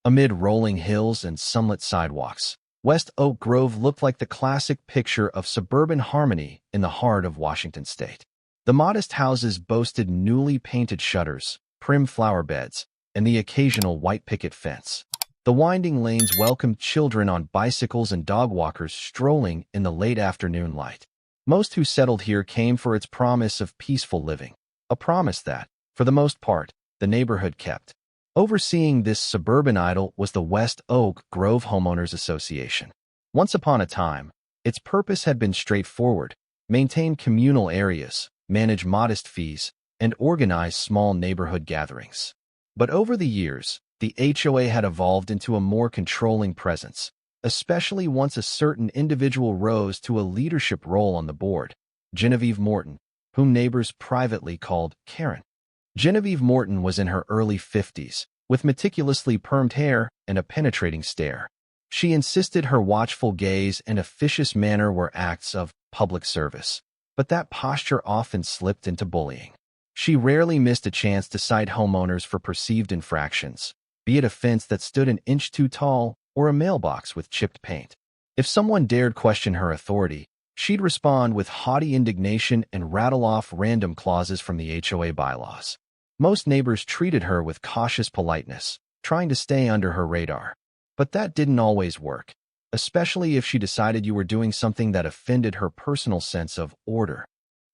Amid rolling hills and sunlit sidewalks, West Oak Grove looked like the classic picture of suburban harmony in the heart of Washington state. The modest houses boasted newly painted shutters, prim flower beds, and the occasional white picket fence. The winding lanes welcomed children on bicycles and dog walkers strolling in the late afternoon light. Most who settled here came for its promise of peaceful living, a promise that, for the most part, the neighborhood kept. Overseeing this suburban idyll was the West Oak Grove Homeowners Association. Once upon a time, its purpose had been straightforward: maintain communal areas, manage modest fees, and organize small neighborhood gatherings. But over the years, the HOA had evolved into a more controlling presence, especially once a certain individual rose to a leadership role on the board: Genevieve Morton, whom neighbors privately called Karen. Genevieve Morton was in her early 50s, with meticulously permed hair and a penetrating stare. She insisted her watchful gaze and officious manner were acts of public service, but that posture often slipped into bullying. She rarely missed a chance to cite homeowners for perceived infractions, be it a fence that stood an inch too tall or a mailbox with chipped paint. If someone dared question her authority, she'd respond with haughty indignation and rattle off random clauses from the HOA bylaws. Most neighbors treated her with cautious politeness, trying to stay under her radar. But that didn't always work, especially if she decided you were doing something that offended her personal sense of order.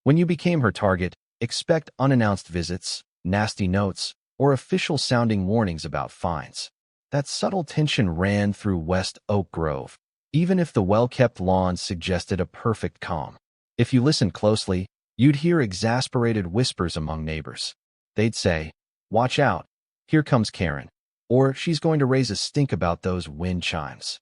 When you became her target, expect unannounced visits, nasty notes, or official-sounding warnings about fines. That subtle tension ran through West Oak Grove, even if the well-kept lawns suggested a perfect calm. If you listened closely, you'd hear exasperated whispers among neighbors. They'd say, "Watch out, here comes Karen," or "She's going to raise a stink about those wind chimes."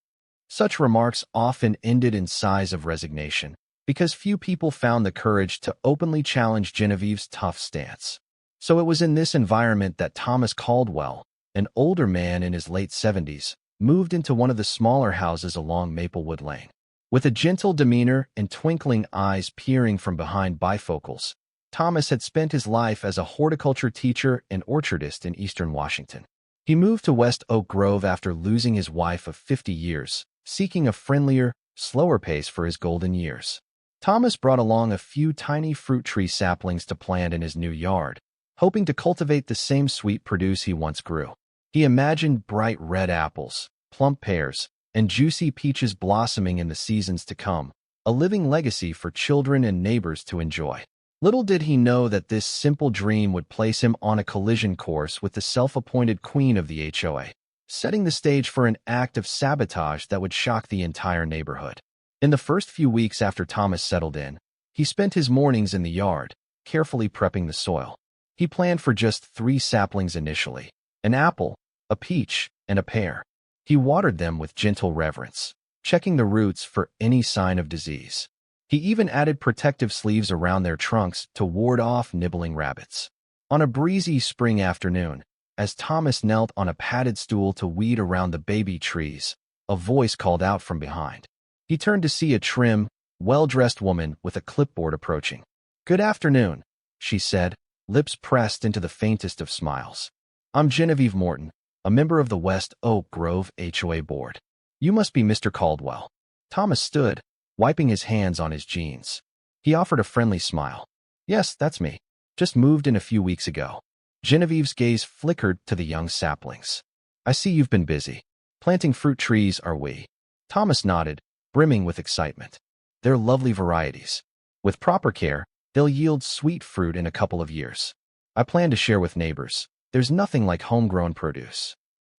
Such remarks often ended in sighs of resignation, because few people found the courage to openly challenge Genevieve's tough stance. So it was in this environment that Thomas Caldwell, an older man in his late 70s, moved into one of the smaller houses along Maplewood Lane. With a gentle demeanor and twinkling eyes peering from behind bifocals, Thomas had spent his life as a horticulture teacher and orchardist in eastern Washington. He moved to West Oak Grove after losing his wife of 50 years, seeking a friendlier, slower pace for his golden years. Thomas brought along a few tiny fruit tree saplings to plant in his new yard, hoping to cultivate the same sweet produce he once grew. He imagined bright red apples, plump pears, and juicy peaches blossoming in the seasons to come, a living legacy for children and neighbors to enjoy. Little did he know that this simple dream would place him on a collision course with the self-appointed queen of the HOA, setting the stage for an act of sabotage that would shock the entire neighborhood. In the first few weeks after Thomas settled in, he spent his mornings in the yard, carefully prepping the soil. He planned for just 3 saplings initially: an apple, a peach, and a pear. He watered them with gentle reverence, checking the roots for any sign of disease. He even added protective sleeves around their trunks to ward off nibbling rabbits. On a breezy spring afternoon, as Thomas knelt on a padded stool to weed around the baby trees, a voice called out from behind. He turned to see a trim, well-dressed woman with a clipboard approaching. "Good afternoon," she said, lips pressed into the faintest of smiles. "I'm Genevieve Morton, a member of the West Oak Grove HOA board. You must be Mr. Caldwell." Thomas stood, wiping his hands on his jeans. He offered a friendly smile. "Yes, that's me. Just moved in a few weeks ago." Genevieve's gaze flickered to the young saplings. "I see you've been busy. Planting fruit trees, are we?" Thomas nodded, brimming with excitement. "They're lovely varieties. With proper care, they'll yield sweet fruit in a couple of years. I plan to share with neighbors. There's nothing like homegrown produce."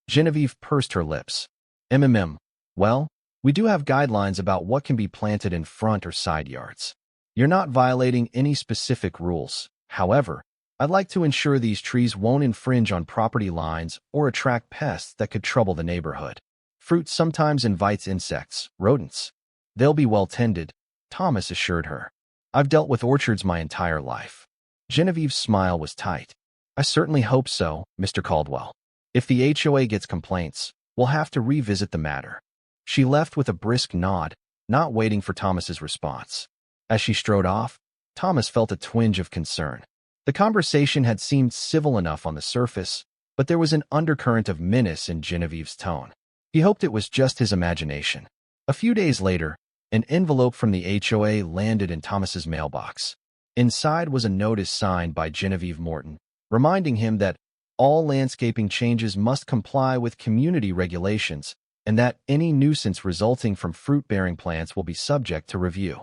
Genevieve pursed her lips. Well, we do have guidelines about what can be planted in front or side yards. You're not violating any specific rules. However, I'd like to ensure these trees won't infringe on property lines or attract pests that could trouble the neighborhood. Fruit sometimes invites insects, rodents. They'll be well tended," Thomas assured her. "I've dealt with orchards my entire life." Genevieve's smile was tight. "I certainly hope so, Mr. Caldwell. If the HOA gets complaints, we'll have to revisit the matter." She left with a brisk nod, not waiting for Thomas's response. As she strode off, Thomas felt a twinge of concern. The conversation had seemed civil enough on the surface, but there was an undercurrent of menace in Genevieve's tone. He hoped it was just his imagination. A few days later, an envelope from the HOA landed in Thomas's mailbox. Inside was a notice signed by Genevieve Morton, reminding him that all landscaping changes must comply with community regulations and that any nuisance resulting from fruit-bearing plants will be subject to review.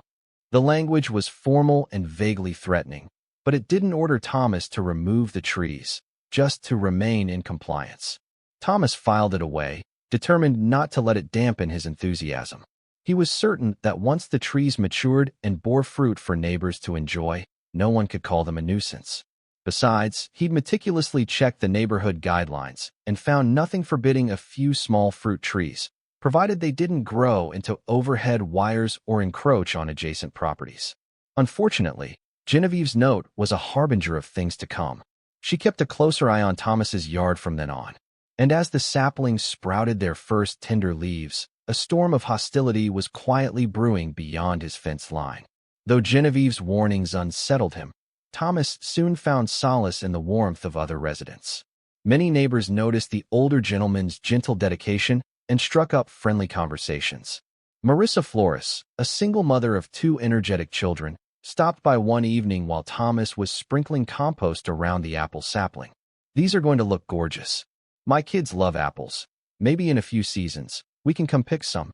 The language was formal and vaguely threatening, but it didn't order Thomas to remove the trees, just to remain in compliance. Thomas filed it away, determined not to let it dampen his enthusiasm. He was certain that once the trees matured and bore fruit for neighbors to enjoy, no one could call them a nuisance. Besides, he'd meticulously checked the neighborhood guidelines and found nothing forbidding a few small fruit trees, provided they didn't grow into overhead wires or encroach on adjacent properties. Unfortunately, Genevieve's note was a harbinger of things to come. She kept a closer eye on Thomas's yard from then on, and as the saplings sprouted their first tender leaves, a storm of hostility was quietly brewing beyond his fence line. Though Genevieve's warnings unsettled him, Thomas soon found solace in the warmth of other residents. Many neighbors noticed the older gentleman's gentle dedication and struck up friendly conversations. Marissa Flores, a single mother of 2 energetic children, stopped by one evening while Thomas was sprinkling compost around the apple sapling. "These are going to look gorgeous. My kids love apples. Maybe in a few seasons, we can come pick some."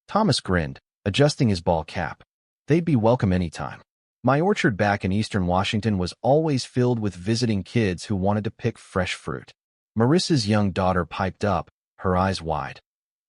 Thomas grinned, adjusting his ball cap. "They'd be welcome anytime. My orchard back in eastern Washington was always filled with visiting kids who wanted to pick fresh fruit." Marissa's young daughter piped up, her eyes wide.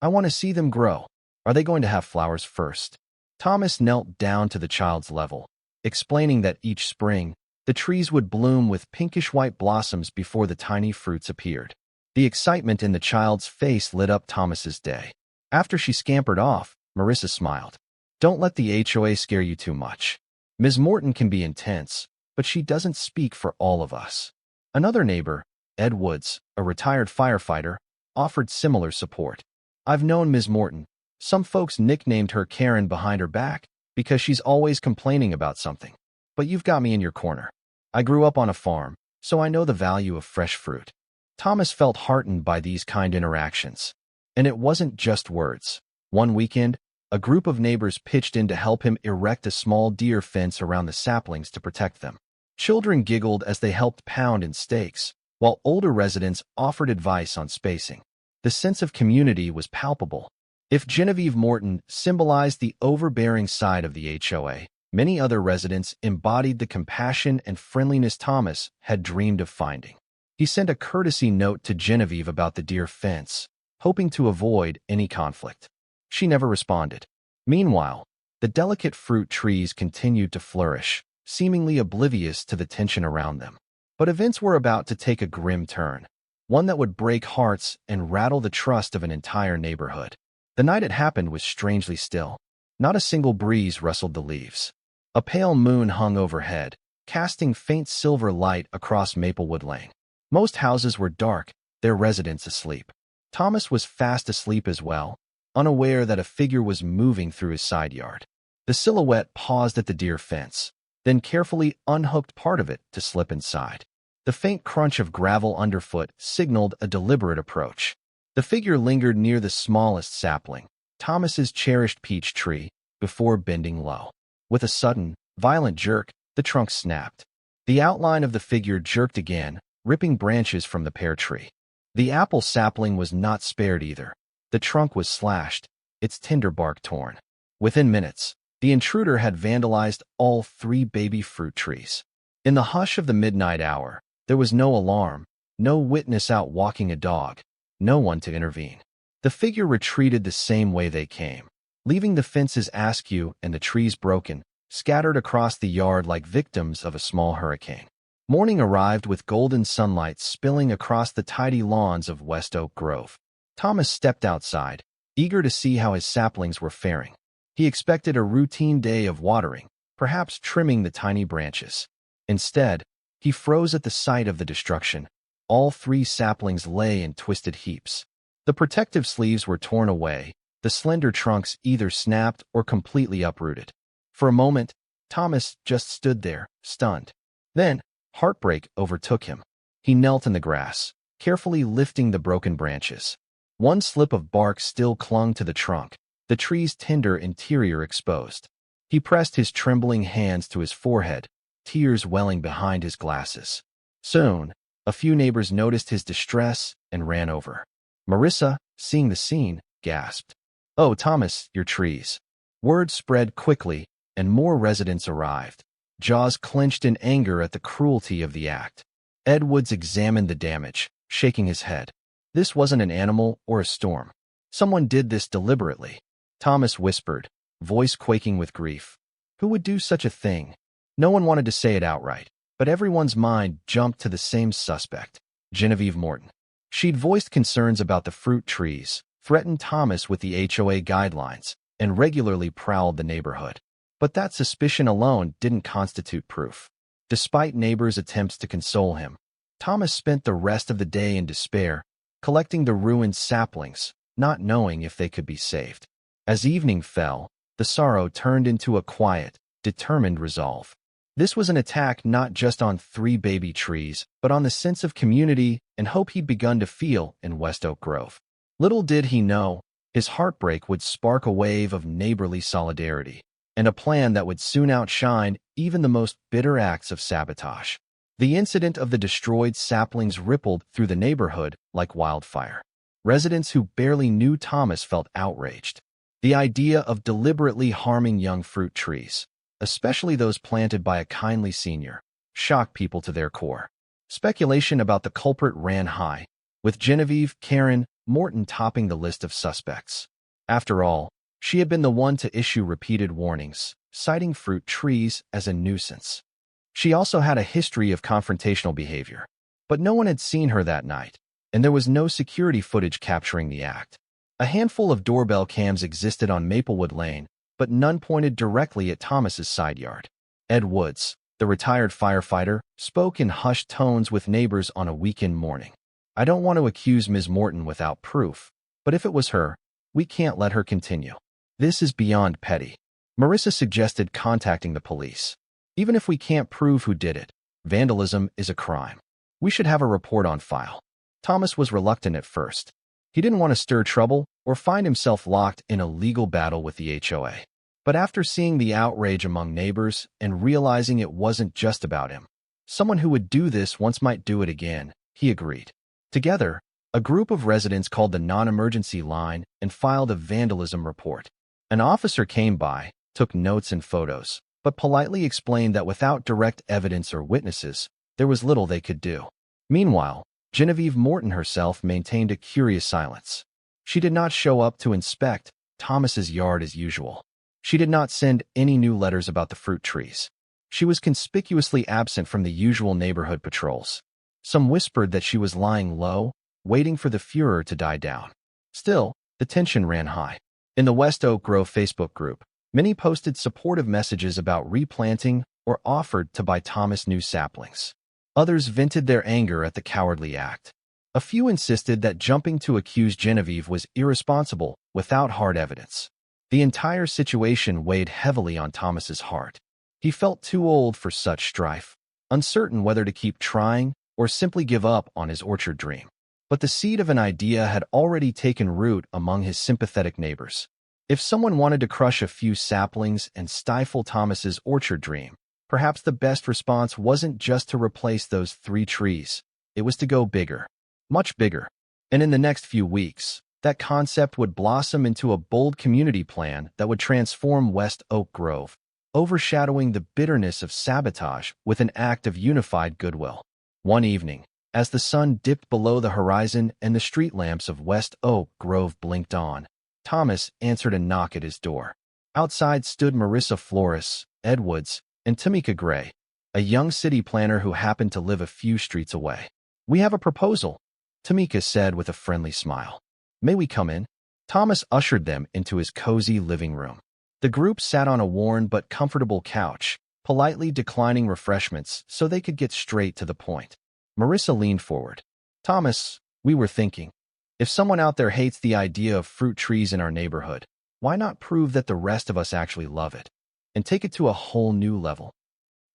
"I want to see them grow. Are they going to have flowers first?" Thomas knelt down to the child's level, explaining that each spring, the trees would bloom with pinkish-white blossoms before the tiny fruits appeared. The excitement in the child's face lit up Thomas's day. After she scampered off, Marissa smiled. "Don't let the HOA scare you too much. Ms. Morton can be intense, but she doesn't speak for all of us." Another neighbor, Ed Woods, a retired firefighter, offered similar support. "I've known Ms. Morton. Some folks nicknamed her Karen behind her back because she's always complaining about something. But you've got me in your corner. I grew up on a farm, so I know the value of fresh fruit." Thomas felt heartened by these kind interactions. And it wasn't just words. One weekend, a group of neighbors pitched in to help him erect a small deer fence around the saplings to protect them. Children giggled as they helped pound in stakes, while older residents offered advice on spacing. The sense of community was palpable. If Genevieve Morton symbolized the overbearing side of the HOA, many other residents embodied the compassion and friendliness Thomas had dreamed of finding. He sent a courtesy note to Genevieve about the deer fence, hoping to avoid any conflict. She never responded. Meanwhile, the delicate fruit trees continued to flourish, seemingly oblivious to the tension around them. But events were about to take a grim turn, one that would break hearts and rattle the trust of an entire neighborhood. The night it happened was strangely still. Not a single breeze rustled the leaves. A pale moon hung overhead, casting faint silver light across Maplewood Lane. Most houses were dark, their residents asleep. Thomas was fast asleep as well, unaware that a figure was moving through his side yard. The silhouette paused at the deer fence, then carefully unhooked part of it to slip inside. The faint crunch of gravel underfoot signaled a deliberate approach. The figure lingered near the smallest sapling, Thomas's cherished peach tree, before bending low. With a sudden, violent jerk, the trunk snapped. The outline of the figure jerked again, ripping branches from the pear tree. The apple sapling was not spared either. The trunk was slashed, its tender bark torn. Within minutes, the intruder had vandalized all 3 baby fruit trees. In the hush of the midnight hour, there was no alarm, no witness out walking a dog, no one to intervene. The figure retreated the same way they came, leaving the fences askew and the trees broken, scattered across the yard like victims of a small hurricane. Morning arrived with golden sunlight spilling across the tidy lawns of West Oak Grove. Thomas stepped outside, eager to see how his saplings were faring. He expected a routine day of watering, perhaps trimming the tiny branches. Instead, he froze at the sight of the destruction. All 3 saplings lay in twisted heaps. The protective sleeves were torn away, the slender trunks either snapped or completely uprooted. For a moment, Thomas just stood there, stunned. Then, heartbreak overtook him. He knelt in the grass, carefully lifting the broken branches. One slip of bark still clung to the trunk, the tree's tender interior exposed. He pressed his trembling hands to his forehead, tears welling behind his glasses. Soon, a few neighbors noticed his distress and ran over. Marissa, seeing the scene, gasped, "Oh, Thomas, your trees." Word spread quickly, and more residents arrived, jaws clenched in anger at the cruelty of the act. Ed Woods examined the damage, shaking his head. This wasn't an animal or a storm. Someone did this deliberately. Thomas whispered, voice quaking with grief. Who would do such a thing? No one wanted to say it outright, but everyone's mind jumped to the same suspect, Genevieve Morton. She'd voiced concerns about the fruit trees, threatened Thomas with the HOA guidelines, and regularly prowled the neighborhood. But that suspicion alone didn't constitute proof. Despite neighbors' attempts to console him, Thomas spent the rest of the day in despair, collecting the ruined saplings, not knowing if they could be saved. As evening fell, the sorrow turned into a quiet, determined resolve. This was an attack not just on 3 baby trees, but on the sense of community and hope he'd begun to feel in West Oak Grove. Little did he know, his heartbreak would spark a wave of neighborly solidarity, and a plan that would soon outshine even the most bitter acts of sabotage. The incident of the destroyed saplings rippled through the neighborhood like wildfire. Residents who barely knew Thomas felt outraged. The idea of deliberately harming young fruit trees, especially those planted by a kindly senior, shocked people to their core. Speculation about the culprit ran high, with Genevieve Karen Morton topping the list of suspects. After all, she had been the one to issue repeated warnings, citing fruit trees as a nuisance. She also had a history of confrontational behavior, but no one had seen her that night, and there was no security footage capturing the act. A handful of doorbell cams existed on Maplewood Lane, but none pointed directly at Thomas's side yard. Ed Woods, the retired firefighter, spoke in hushed tones with neighbors on a weekend morning. "I don't want to accuse Ms. Morton without proof, but if it was her, we can't let her continue. This is beyond petty." Marissa suggested contacting the police. "Even if we can't prove who did it, vandalism is a crime. We should have a report on file." Thomas was reluctant at first. He didn't want to stir trouble or find himself locked in a legal battle with the HOA. But after seeing the outrage among neighbors and realizing it wasn't just about him, someone who would do this once might do it again, he agreed. Together, a group of residents called the non-emergency line and filed a vandalism report. An officer came by, took notes and photos, but politely explained that without direct evidence or witnesses, there was little they could do. Meanwhile, Genevieve Morton herself maintained a curious silence. She did not show up to inspect Thomas's yard as usual. She did not send any new letters about the fruit trees. She was conspicuously absent from the usual neighborhood patrols. Some whispered that she was lying low, waiting for the furor to die down. Still, the tension ran high. In the West Oak Grove Facebook group, many posted supportive messages about replanting or offered to buy Thomas new saplings. Others vented their anger at the cowardly act. A few insisted that jumping to accuse Genevieve was irresponsible without hard evidence. The entire situation weighed heavily on Thomas's heart. He felt too old for such strife, uncertain whether to keep trying or simply give up on his orchard dream. But the seed of an idea had already taken root among his sympathetic neighbors. If someone wanted to crush a few saplings and stifle Thomas's orchard dream, perhaps the best response wasn't just to replace those 3 trees. It was to go bigger, much bigger. And in the next few weeks, that concept would blossom into a bold community plan that would transform West Oak Grove, overshadowing the bitterness of sabotage with an act of unified goodwill. One evening, as the sun dipped below the horizon and the street lamps of West Oak Grove blinked on, Thomas answered a knock at his door. Outside stood Marissa Flores, Ed Woods, and Tamika Gray, a young city planner who happened to live a few streets away. "We have a proposal," Tamika said with a friendly smile. "May we come in?" Thomas ushered them into his cozy living room. The group sat on a worn but comfortable couch, politely declining refreshments so they could get straight to the point. Marissa leaned forward. "Thomas, we were thinking, if someone out there hates the idea of fruit trees in our neighborhood, why not prove that the rest of us actually love it and take it to a whole new level?"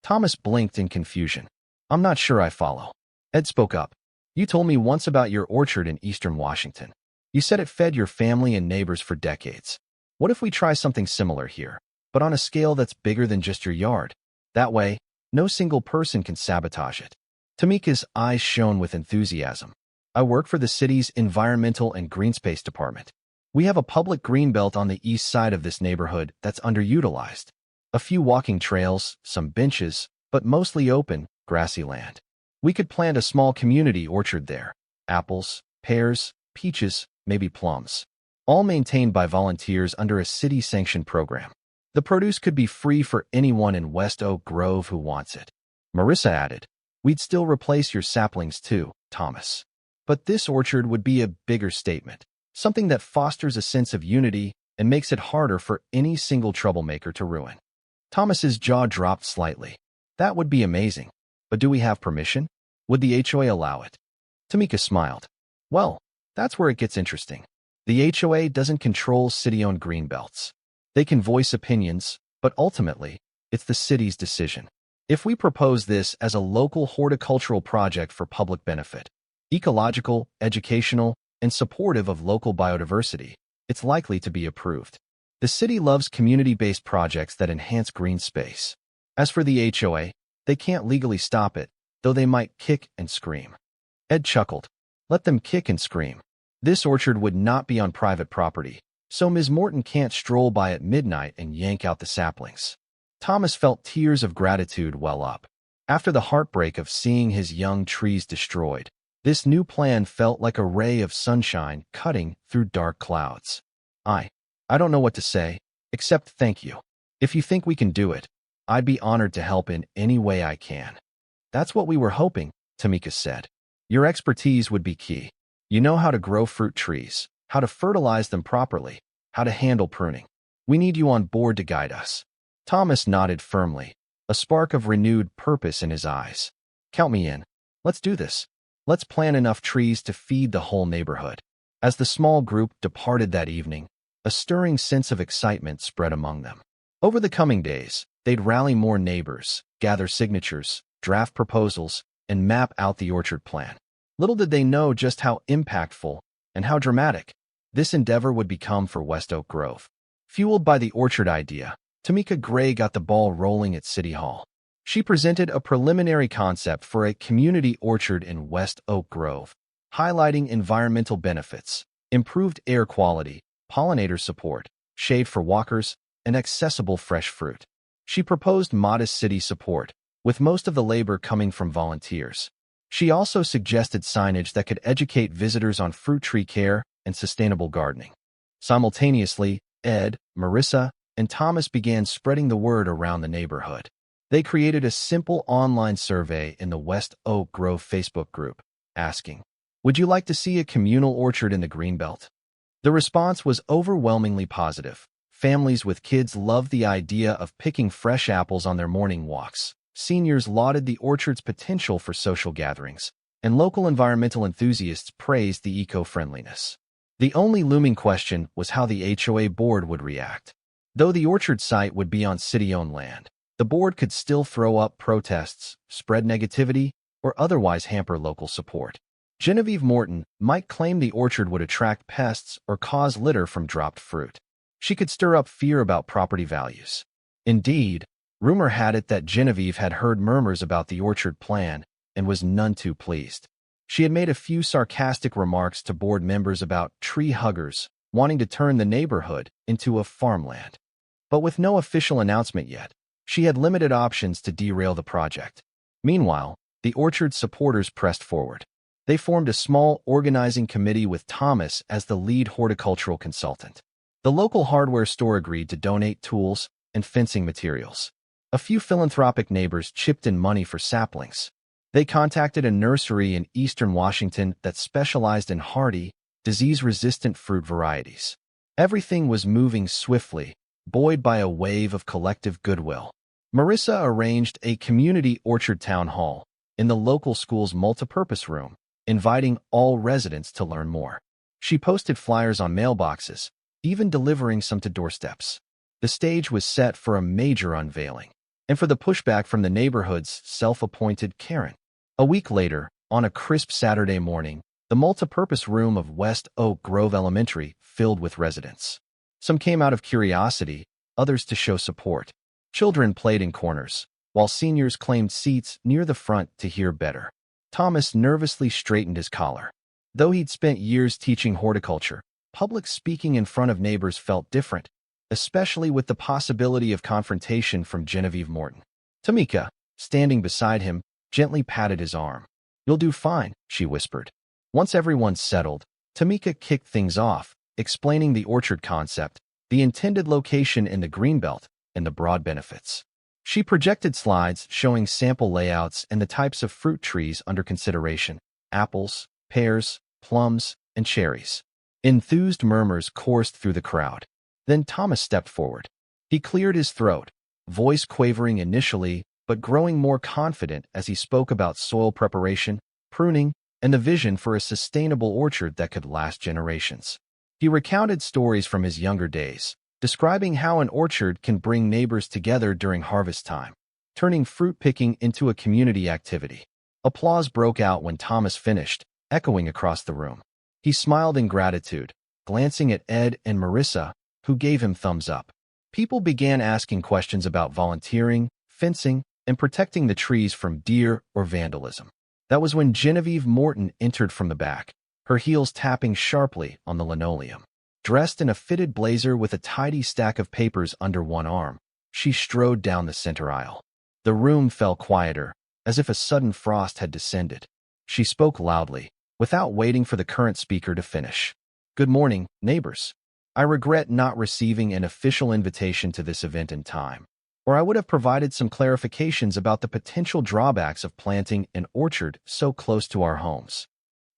Thomas blinked in confusion. "I'm not sure I follow." Ed spoke up. You told me once about your orchard in eastern Washington. You said it fed your family and neighbors for decades. What if we try something similar here, but on a scale that's bigger than just your yard? That way, no single person can sabotage it. Tamika's eyes shone with enthusiasm. I work for the city's Environmental and Green Space Department. We have a public greenbelt on the east side of this neighborhood that's underutilized. A few walking trails, some benches, but mostly open, grassy land. We could plant a small community orchard there. Apples, pears, peaches, maybe plums. All maintained by volunteers under a city-sanctioned program. The produce could be free for anyone in West Oak Grove who wants it. Marissa added, we'd still replace your saplings too, Thomas. But this orchard would be a bigger statement. Something that fosters a sense of unity and makes it harder for any single troublemaker to ruin. Thomas's jaw dropped slightly. That would be amazing. But do we have permission? Would the HOA allow it? Tamika smiled. Well, that's where it gets interesting. The HOA doesn't control city-owned greenbelts. They can voice opinions, but ultimately, it's the city's decision. If we propose this as a local horticultural project for public benefit, ecological, educational, and supportive of local biodiversity, it's likely to be approved. The city loves community-based projects that enhance green space. As for the HOA, they can't legally stop it, though they might kick and scream. Ed chuckled. Let them kick and scream. This orchard would not be on private property, so Ms. Morton can't stroll by at midnight and yank out the saplings. Thomas felt tears of gratitude well up. After the heartbreak of seeing his young trees destroyed, this new plan felt like a ray of sunshine cutting through dark clouds. I don't know what to say, except thank you. If you think we can do it, I'd be honored to help in any way I can. That's what we were hoping, Tamika said. Your expertise would be key. You know how to grow fruit trees, how to fertilize them properly, how to handle pruning. We need you on board to guide us. Thomas nodded firmly, a spark of renewed purpose in his eyes. Count me in. Let's do this. Let's plant enough trees to feed the whole neighborhood. As the small group departed that evening, a stirring sense of excitement spread among them. Over the coming days, they'd rally more neighbors, gather signatures, draft proposals, and map out the orchard plan. Little did they know just how impactful and how dramatic this endeavor would become for West Oak Grove. Fueled by the orchard idea, Tamika Gray got the ball rolling at City Hall. She presented a preliminary concept for a community orchard in West Oak Grove, highlighting environmental benefits, improved air quality, pollinator support, shade for walkers, and accessible fresh fruit. She proposed modest city support, with most of the labor coming from volunteers. She also suggested signage that could educate visitors on fruit tree care and sustainable gardening. Simultaneously, Ed, Marissa, and Thomas began spreading the word around the neighborhood. They created a simple online survey in the West Oak Grove Facebook group, asking, "Would you like to see a communal orchard in the Greenbelt?" The response was overwhelmingly positive. Families with kids loved the idea of picking fresh apples on their morning walks. Seniors lauded the orchard's potential for social gatherings, and local environmental enthusiasts praised the eco-friendliness. The only looming question was how the HOA board would react. Though the orchard site would be on city-owned land, the board could still throw up protests, spread negativity, or otherwise hamper local support. Genevieve Morton might claim the orchard would attract pests or cause litter from dropped fruit. She could stir up fear about property values. Indeed, rumor had it that Genevieve had heard murmurs about the orchard plan and was none too pleased. She had made a few sarcastic remarks to board members about tree huggers wanting to turn the neighborhood into a farmland. But with no official announcement yet, she had limited options to derail the project. Meanwhile, the orchard's supporters pressed forward. They formed a small organizing committee with Thomas as the lead horticultural consultant. The local hardware store agreed to donate tools and fencing materials. A few philanthropic neighbors chipped in money for saplings. They contacted a nursery in eastern Washington that specialized in hardy, disease-resistant fruit varieties. Everything was moving swiftly, buoyed by a wave of collective goodwill. Marissa arranged a community orchard town hall in the local school's multipurpose room, inviting all residents to learn more. She posted flyers on mailboxes, even delivering some to doorsteps. The stage was set for a major unveiling, and for the pushback from the neighborhood's self-appointed Karen. A week later, On a crisp Saturday morning, the multipurpose room of West Oak Grove Elementary filled with residents. Some came out of curiosity, others to show support. Children played in corners, while seniors claimed seats near the front to hear better. Thomas nervously straightened his collar. Though he'd spent years teaching horticulture, public speaking in front of neighbors felt different, especially with the possibility of confrontation from Genevieve Morton. Tamika, standing beside him, gently patted his arm. "You'll do fine," she whispered. Once everyone settled, Tamika kicked things off, explaining the orchard concept, the intended location in the Greenbelt, and the broad benefits. She projected slides showing sample layouts and the types of fruit trees under consideration: apples, pears, plums, and cherries. Enthused murmurs coursed through the crowd. Then Thomas stepped forward. He cleared his throat, voice quavering initially, but growing more confident as he spoke about soil preparation, pruning, and the vision for a sustainable orchard that could last generations. He recounted stories from his younger days, describing how an orchard can bring neighbors together during harvest time, turning fruit picking into a community activity. Applause broke out when Thomas finished, echoing across the room. He smiled in gratitude, glancing at Ed and Marissa, who gave him thumbs up. People began asking questions about volunteering, fencing, and protecting the trees from deer or vandalism. That was when Genevieve Morton entered from the back, her heels tapping sharply on the linoleum. Dressed in a fitted blazer with a tidy stack of papers under one arm, she strode down the center aisle. The room fell quieter, as if a sudden frost had descended. She spoke loudly, without waiting for the current speaker to finish. "Good morning, neighbors. I regret not receiving an official invitation to this event in time, or I would have provided some clarifications about the potential drawbacks of planting an orchard so close to our homes."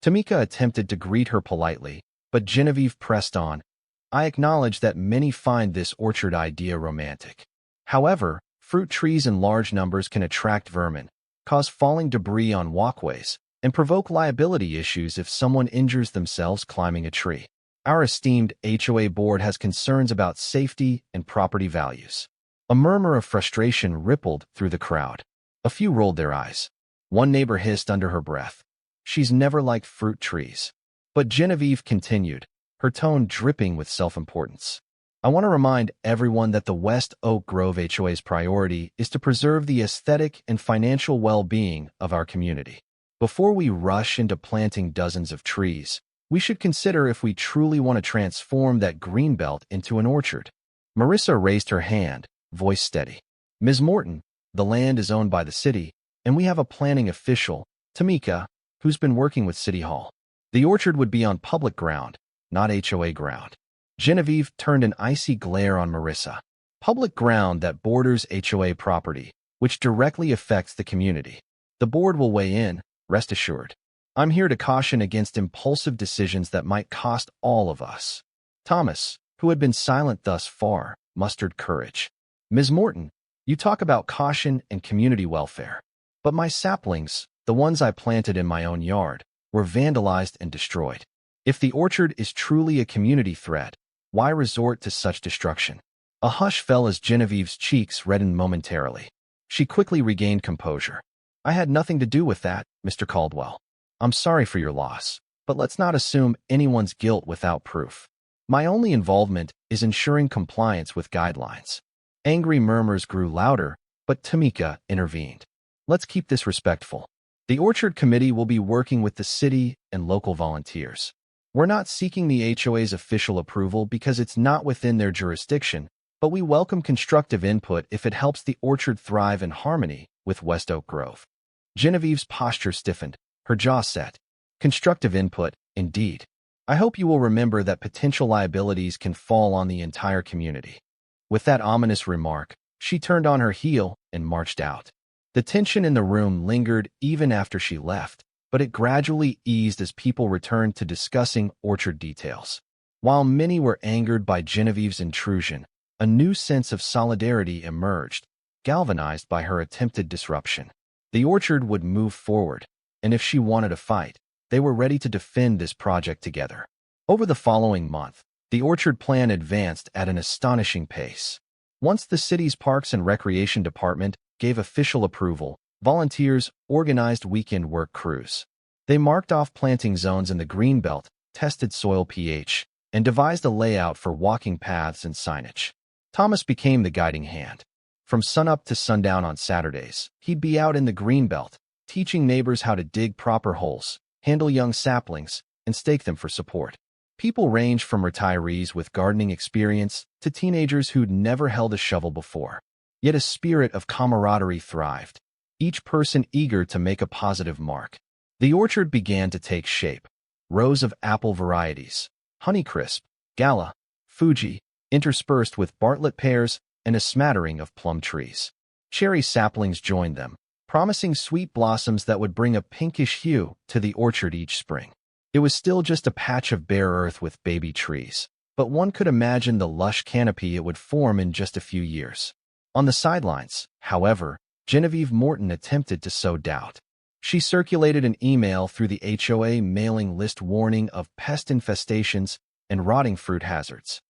Tamika attempted to greet her politely, but Genevieve pressed on. "I acknowledge that many find this orchard idea romantic. However, fruit trees in large numbers can attract vermin, cause falling debris on walkways, and provoke liability issues if someone injures themselves climbing a tree. Our esteemed HOA board has concerns about safety and property values." A murmur of frustration rippled through the crowd. A few rolled their eyes. One neighbor hissed under her breath, "She's never liked fruit trees." But Genevieve continued, her tone dripping with self-importance. "I want to remind everyone that the West Oak Grove HOA's priority is to preserve the aesthetic and financial well-being of our community. Before we rush into planting dozens of trees, we should consider if we truly want to transform that Greenbelt into an orchard." Marissa raised her hand, voice steady. "Ms. Morton, the land is owned by the city, and we have a planning official, Tamika, who's been working with City Hall. The orchard would be on public ground, not HOA ground." Genevieve turned an icy glare on Marissa. "Public ground that borders HOA property, which directly affects the community. The board will weigh in, rest assured. I'm here to caution against impulsive decisions that might cost all of us." Thomas, who had been silent thus far, mustered courage. "Ms. Morton, you talk about caution and community welfare. But my saplings, the ones I planted in my own yard, were vandalized and destroyed. If the orchard is truly a community threat, why resort to such destruction?" A hush fell as Genevieve's cheeks reddened momentarily. She quickly regained composure. "I had nothing to do with that, Mr. Caldwell. I'm sorry for your loss, but let's not assume anyone's guilt without proof. My only involvement is ensuring compliance with guidelines." Angry murmurs grew louder, but Tamika intervened. "Let's keep this respectful. The Orchard Committee will be working with the city and local volunteers. We're not seeking the HOA's official approval because it's not within their jurisdiction, but we welcome constructive input if it helps the orchard thrive in harmony with West Oak Grove." Genevieve's posture stiffened, her jaw set. "Constructive input, indeed. I hope you will remember that potential liabilities can fall on the entire community." With that ominous remark, she turned on her heel and marched out. The tension in the room lingered even after she left, but it gradually eased as people returned to discussing orchard details. While many were angered by Genevieve's intrusion, a new sense of solidarity emerged, galvanized by her attempted disruption. The orchard would move forward, and if she wanted a fight, they were ready to defend this project together. Over the following month, the orchard plan advanced at an astonishing pace. Once the city's Parks and Recreation Department gave official approval, volunteers organized weekend work crews. They marked off planting zones in the Greenbelt, tested soil pH, and devised a layout for walking paths and signage. Thomas became the guiding hand. From sunup to sundown on Saturdays, he'd be out in the Greenbelt, teaching neighbors how to dig proper holes, handle young saplings, and stake them for support. People ranged from retirees with gardening experience to teenagers who'd never held a shovel before. Yet a spirit of camaraderie thrived, each person eager to make a positive mark. The orchard began to take shape. Rows of apple varieties, Honeycrisp, Gala, Fuji, interspersed with Bartlett pears and a smattering of plum trees. Cherry saplings joined them, promising sweet blossoms that would bring a pinkish hue to the orchard each spring. It was still just a patch of bare earth with baby trees, but one could imagine the lush canopy it would form in just a few years. On the sidelines, however, Genevieve Morton attempted to sow doubt. She circulated an email through the HOA mailing list warning of pest infestations and rotting fruit hazards.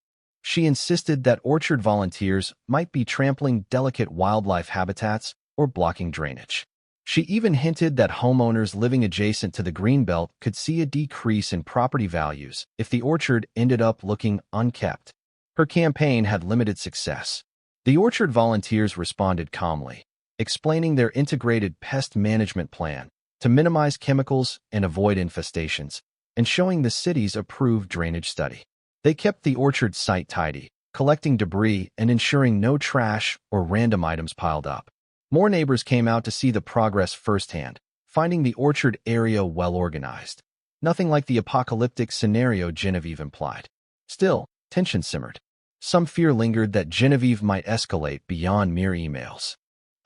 She insisted that orchard volunteers might be trampling delicate wildlife habitats or blocking drainage. She even hinted that homeowners living adjacent to the Greenbelt could see a decrease in property values if the orchard ended up looking unkept. Her campaign had limited success. The orchard volunteers responded calmly, explaining their integrated pest management plan to minimize chemicals and avoid infestations, and showing the city's approved drainage study. They kept the orchard site tidy, collecting debris and ensuring no trash or random items piled up. More neighbors came out to see the progress firsthand, finding the orchard area well organized. Nothing like the apocalyptic scenario Genevieve implied. Still, tension simmered. Some fear lingered that Genevieve might escalate beyond mere emails.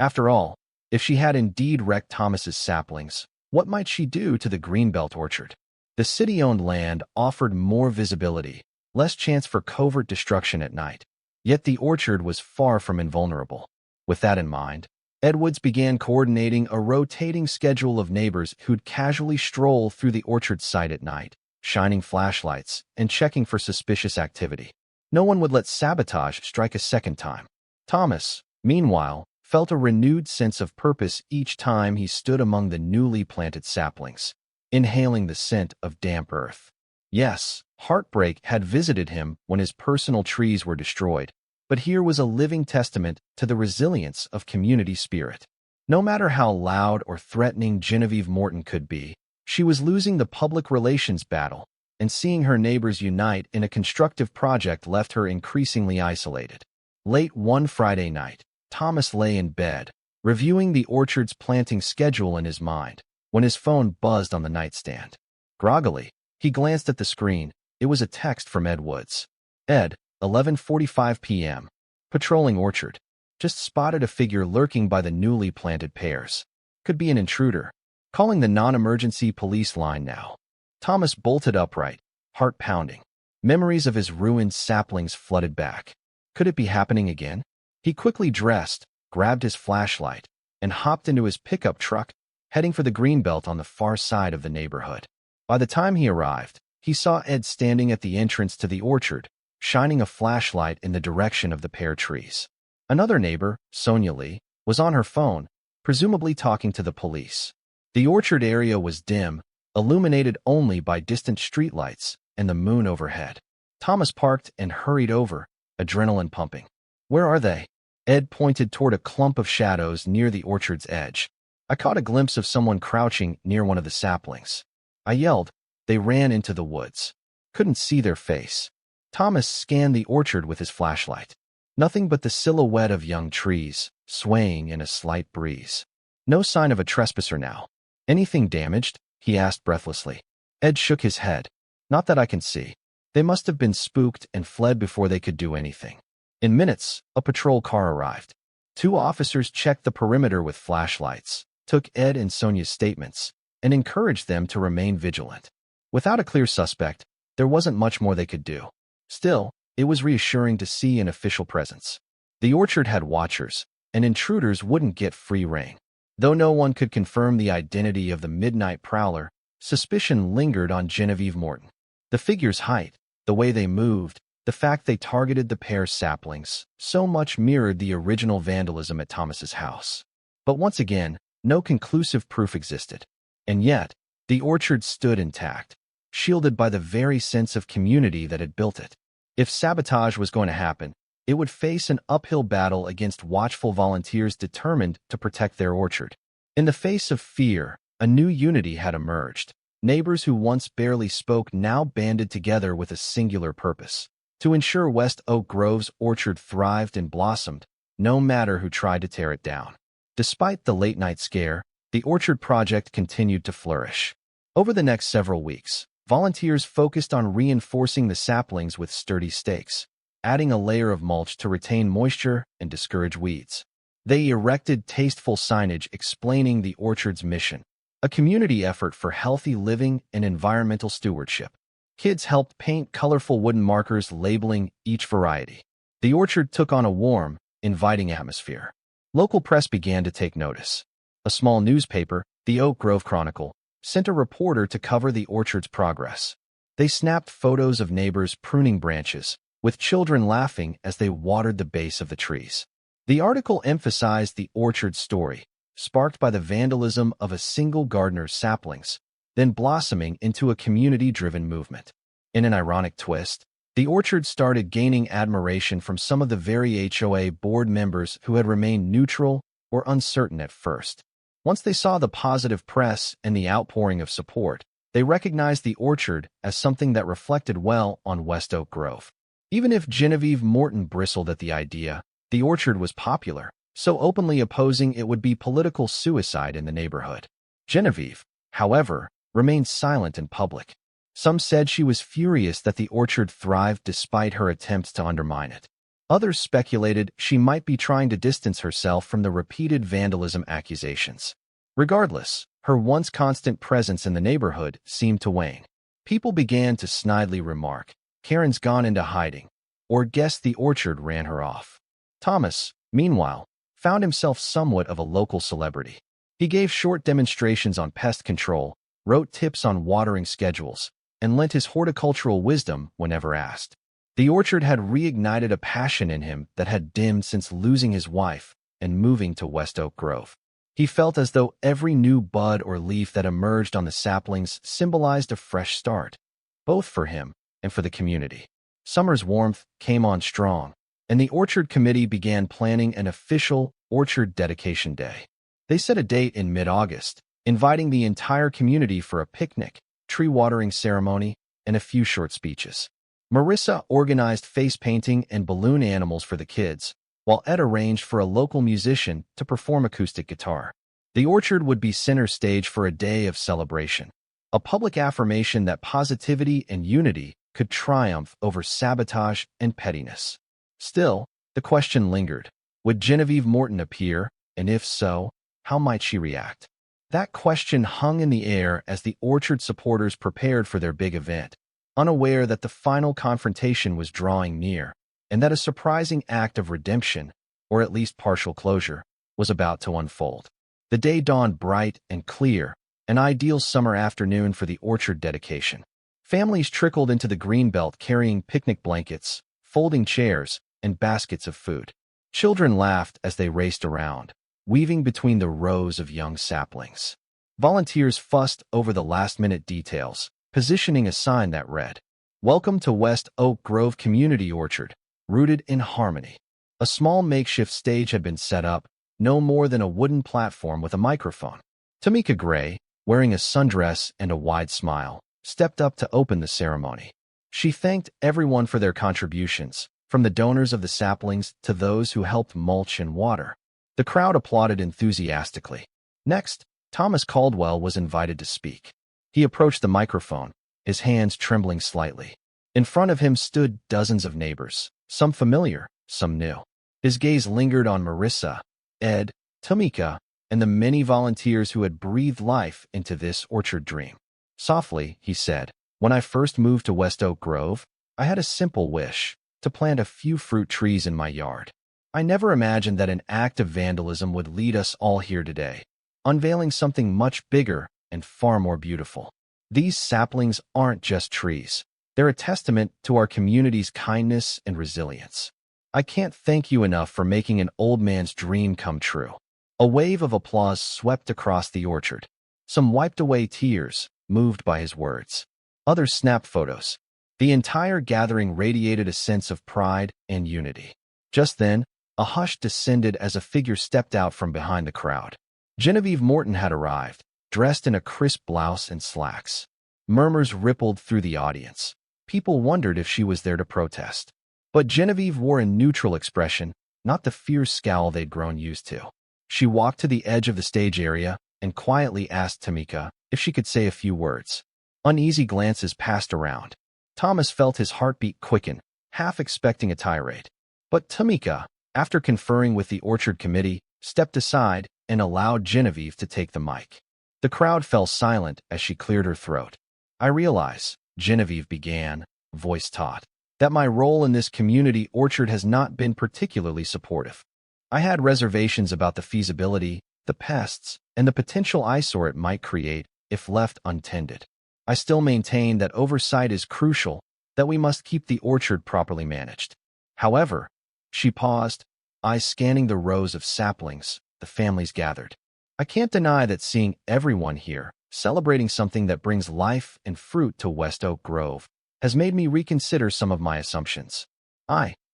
After all, if she had indeed wrecked Thomas's saplings, what might she do to the Greenbelt orchard? The city-owned land offered more visibility, less chance for covert destruction at night. Yet the orchard was far from invulnerable. With that in mind, Edwards began coordinating a rotating schedule of neighbors who'd casually stroll through the orchard site at night, shining flashlights and checking for suspicious activity. No one would let sabotage strike a second time. Thomas, meanwhile, felt a renewed sense of purpose each time he stood among the newly planted saplings, inhaling the scent of damp earth. Yes, heartbreak had visited him when his personal trees were destroyed, but here was a living testament to the resilience of community spirit. No matter how loud or threatening Genevieve Morton could be, she was losing the public relations battle, and seeing her neighbors unite in a constructive project left her increasingly isolated. Late one Friday night, Thomas lay in bed, reviewing the orchard's planting schedule in his mind, when his phone buzzed on the nightstand. Groggily, he glanced at the screen. It was a text from Ed Woods. Ed, 11:45 p.m. Patrolling orchard. Just spotted a figure lurking by the newly planted pears. Could be an intruder. Calling the non-emergency police line now. Thomas bolted upright, heart pounding. Memories of his ruined saplings flooded back. Could it be happening again? He quickly dressed, grabbed his flashlight, and hopped into his pickup truck, heading for the Greenbelt on the far side of the neighborhood. By the time he arrived, he saw Ed standing at the entrance to the orchard, shining a flashlight in the direction of the pear trees. Another neighbor, Sonia Lee, was on her phone, presumably talking to the police. The orchard area was dim, illuminated only by distant streetlights and the moon overhead. Thomas parked and hurried over, adrenaline pumping. Where are they? Ed pointed toward a clump of shadows near the orchard's edge. I caught a glimpse of someone crouching near one of the saplings. I yelled. They ran into the woods. Couldn't see their face. Thomas scanned the orchard with his flashlight. Nothing but the silhouette of young trees, swaying in a slight breeze. No sign of a trespasser now. Anything damaged? He asked breathlessly. Ed shook his head. Not that I can see. They must have been spooked and fled before they could do anything. In minutes, a patrol car arrived. 2 officers checked the perimeter with flashlights, took Ed and Sonia's statements, and encouraged them to remain vigilant. Without a clear suspect, there wasn't much more they could do. Still, it was reassuring to see an official presence. The orchard had watchers, and intruders wouldn't get free rein. Though no one could confirm the identity of the midnight prowler, suspicion lingered on Genevieve Morton. The figure's height, the way they moved, the fact they targeted the pear saplings, so much mirrored the original vandalism at Thomas's house. But once again, no conclusive proof existed. And yet, The orchard stood intact, shielded by the very sense of community that had built it. If sabotage was going to happen, it would face an uphill battle against watchful volunteers determined to protect their orchard. In the face of fear, a new unity had emerged. Neighbors who once barely spoke now banded together with a singular purpose: to ensure West Oak Grove's orchard thrived and blossomed, no matter who tried to tear it down. Despite the late-night scare, the orchard project continued to flourish. Over the next several weeks, volunteers focused on reinforcing the saplings with sturdy stakes, adding a layer of mulch to retain moisture and discourage weeds. They erected tasteful signage explaining the orchard's mission, a community effort for healthy living and environmental stewardship. Kids helped paint colorful wooden markers labeling each variety. The orchard took on a warm, inviting atmosphere. Local press began to take notice. A small newspaper, the Oak Grove Chronicle, sent a reporter to cover the orchard's progress. They snapped photos of neighbors pruning branches, with children laughing as they watered the base of the trees. The article emphasized the orchard story, sparked by the vandalism of a single gardener's saplings, then blossoming into a community-driven movement. In an ironic twist, the orchard started gaining admiration from some of the very HOA board members who had remained neutral or uncertain at first. Once they saw the positive press and the outpouring of support, they recognized the orchard as something that reflected well on West Oak Grove. Even if Genevieve Morton bristled at the idea, the orchard was popular, so openly opposing it would be political suicide in the neighborhood. Genevieve, however, remained silent in public. Some said she was furious that the orchard thrived despite her attempts to undermine it. Others speculated she might be trying to distance herself from the repeated vandalism accusations. Regardless, her once constant presence in the neighborhood seemed to wane. People began to snidely remark, "Karen's gone into hiding," or guessed the orchard ran her off. Thomas, meanwhile, found himself somewhat of a local celebrity. He gave short demonstrations on pest control, wrote tips on watering schedules, and lent his horticultural wisdom whenever asked. The orchard had reignited a passion in him that had dimmed since losing his wife and moving to West Oak Grove. He felt as though every new bud or leaf that emerged on the saplings symbolized a fresh start, both for him and for the community. Summer's warmth came on strong, and the orchard committee began planning an official orchard dedication day. They set a date in mid-August, inviting the entire community for a picnic, tree watering ceremony, and a few short speeches. Marissa organized face painting and balloon animals for the kids, while Ed arranged for a local musician to perform acoustic guitar. The orchard would be center stage for a day of celebration, a public affirmation that positivity and unity could triumph over sabotage and pettiness. Still, the question lingered. Would Genevieve Morton appear, and if so, how might she react? That question hung in the air as the orchard supporters prepared for their big event, unaware that the final confrontation was drawing near, and that a surprising act of redemption, or at least partial closure, was about to unfold. The day dawned bright and clear, an ideal summer afternoon for the orchard dedication. Families trickled into the Greenbelt carrying picnic blankets, folding chairs, and baskets of food. Children laughed as they raced around, weaving between the rows of young saplings. Volunteers fussed over the last-minute details, positioning a sign that read, "Welcome to West Oak Grove Community Orchard, rooted in harmony." A small makeshift stage had been set up, no more than a wooden platform with a microphone. Tamika Gray, wearing a sundress and a wide smile, stepped up to open the ceremony. She thanked everyone for their contributions, from the donors of the saplings to those who helped mulch and water. The crowd applauded enthusiastically. Next, Thomas Caldwell was invited to speak. He approached the microphone, his hands trembling slightly. In front of him stood dozens of neighbors, some familiar, some new. His gaze lingered on Marissa, Ed, Tamika, and the many volunteers who had breathed life into this orchard dream. Softly, he said, "When I first moved to West Oak Grove, I had a simple wish: to plant a few fruit trees in my yard. I never imagined that an act of vandalism would lead us all here today, unveiling something much bigger and far more beautiful. These saplings aren't just trees. They're a testament to our community's kindness and resilience. I can't thank you enough for making an old man's dream come true." A wave of applause swept across the orchard. Some wiped away tears, moved by his words. Others snapped photos. The entire gathering radiated a sense of pride and unity. Just then, a hush descended as a figure stepped out from behind the crowd. Genevieve Morton had arrived, dressed in a crisp blouse and slacks. Murmurs rippled through the audience. People wondered if she was there to protest. But Genevieve wore a neutral expression, not the fierce scowl they'd grown used to. She walked to the edge of the stage area and quietly asked Tamika if she could say a few words. Uneasy glances passed around. Thomas felt his heartbeat quicken, half expecting a tirade. But Tamika, after conferring with the Orchard Committee, stepped aside and allowed Genevieve to take the mic. The crowd fell silent as she cleared her throat. "I realize," Genevieve began, voice taut, "that my role in this community orchard has not been particularly supportive. I had reservations about the feasibility, the pests, and the potential eyesore it might create if left untended. I still maintain that oversight is crucial, that we must keep the orchard properly managed. However," she paused, eyes scanning the rows of saplings the families gathered. "I can't deny that seeing everyone here, celebrating something that brings life and fruit to West Oak Grove, has made me reconsider some of my assumptions.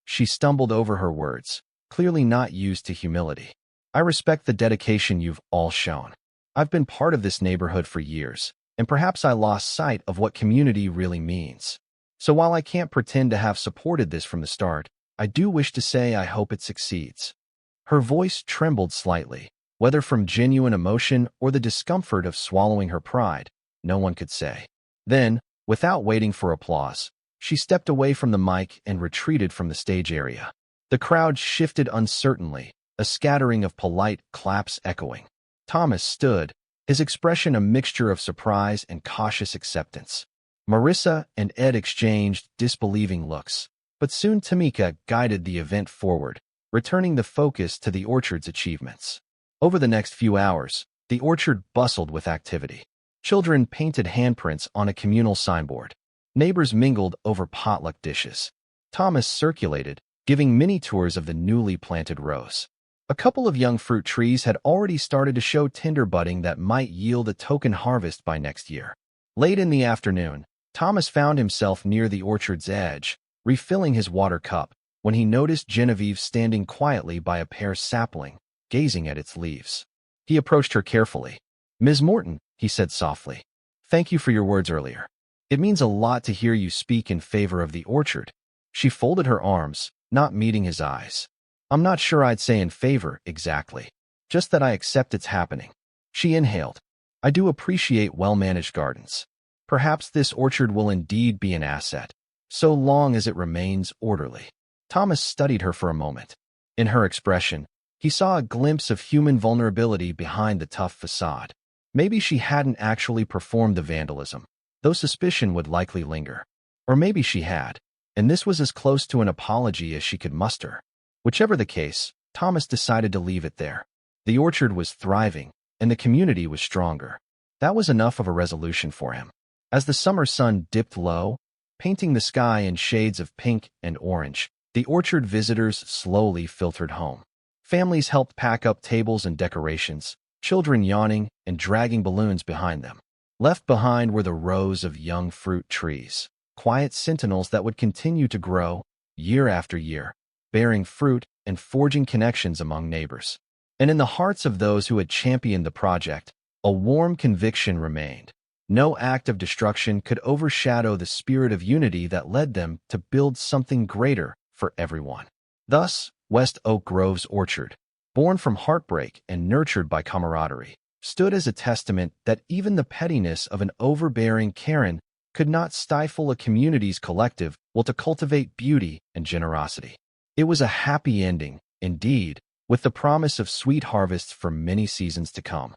She stumbled over her words, clearly not used to humility. "I respect the dedication you've all shown. I've been part of this neighborhood for years, and perhaps I lost sight of what community really means. So while I can't pretend to have supported this from the start, I do wish to say I hope it succeeds." Her voice trembled slightly, whether from genuine emotion or the discomfort of swallowing her pride, no one could say. Then, without waiting for applause, she stepped away from the mic and retreated from the stage area. The crowd shifted uncertainly, a scattering of polite claps echoing. Thomas stood, his expression a mixture of surprise and cautious acceptance. Marissa and Ed exchanged disbelieving looks, but soon Tamika guided the event forward, returning the focus to the orchard's achievements. Over the next few hours, the orchard bustled with activity. Children painted handprints on a communal signboard. Neighbors mingled over potluck dishes. Thomas circulated, giving mini tours of the newly planted rows. A couple of young fruit trees had already started to show tender budding that might yield a token harvest by next year. Late in the afternoon, Thomas found himself near the orchard's edge, refilling his water cup, when he noticed Genevieve standing quietly by a pear sapling, gazing at its leaves. He approached her carefully. "Ms. Morton," he said softly, "thank you for your words earlier. It means a lot to hear you speak in favor of the orchard." She folded her arms, not meeting his eyes. "I'm not sure I'd say in favor, exactly. Just that I accept it's happening." She inhaled. "I do appreciate well-managed gardens. Perhaps this orchard will indeed be an asset, so long as it remains orderly." Thomas studied her for a moment. In her expression, he saw a glimpse of human vulnerability behind the tough facade. Maybe she hadn't actually performed the vandalism, though suspicion would likely linger. Or maybe she had, and this was as close to an apology as she could muster. Whichever the case, Thomas decided to leave it there. The orchard was thriving, and the community was stronger. That was enough of a resolution for him. As the summer sun dipped low, painting the sky in shades of pink and orange, the orchard visitors slowly filtered home. Families helped pack up tables and decorations, children yawning and dragging balloons behind them. Left behind were the rows of young fruit trees, quiet sentinels that would continue to grow, year after year, bearing fruit and forging connections among neighbors. And in the hearts of those who had championed the project, a warm conviction remained. No act of destruction could overshadow the spirit of unity that led them to build something greater for everyone. Thus, West Oak Grove's orchard, born from heartbreak and nurtured by camaraderie, stood as a testament that even the pettiness of an overbearing Karen could not stifle a community's collective will to cultivate beauty and generosity. It was a happy ending, indeed, with the promise of sweet harvests for many seasons to come.